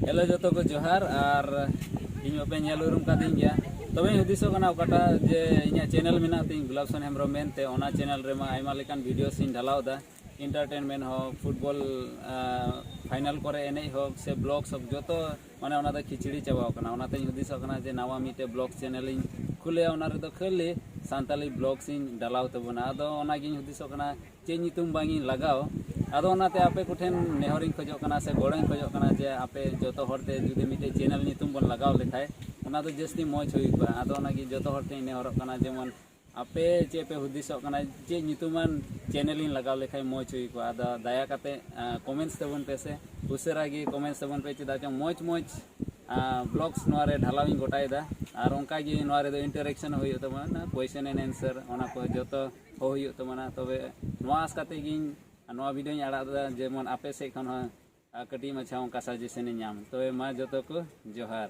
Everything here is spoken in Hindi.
हेलो जोतो को जोहार और इन पे नेल उरुम कादिन गया तबे हुदिसो कना ओकाटा जे इnya चैनल मेना तिन गुलाबसन हेम्ब्रोम मेनते ओना चैनल रे मा आइमा लेकान वीडियो सिन ढालाव दा एंटरटेनमेंट हो फुटबॉल फाइनल करे एने हो से ब्लॉग सब जोतो माने ओना दा खिचड़ी चाबाव कना ओना ते हुदिसो कना जे नावा मिटे ब्लॉग चैनल इन खुले ओना रे दो खाली सानताली ब्लॉग सिन ढालाव तबना आदो ओना गिन हुदिसो कना चे नितुम बांगी लगाव आदो ओनाते आपे कुठेन नेहरिन खोजो कना से गोड़ेन खोजो कना जे आपे जोतो हरते जुदि मिटे चैनल नितुम बन लगाव लेखाय ओना दो जस्ती मौज हुइबा आदो ओना गी जोतो हरते नेहरक कना जेमन आपे चे पे हुदिसो कना जे नितुमान चैनल इन लगाव लेखाय मौज हुइबा आदो दयाकाते कमेंट्स तबन पे से उसेरा गी कमेंट्स तबन पे चिदा च मौज मौज ब्लॉग्स नोरे ढालाविन गोटायदा और उनका गी नोरे दो इंटरेक्शन हुइयो तबना क्वेश्चन एंड आंसर ओना को जोतो हो हुइयो तबना तबे नोआ आस काते गिन नोआ वीडियो आड़ा जेमन आपे से खन कटी मछा उनका सजेशन नाम तो मा जोतो को जोहार।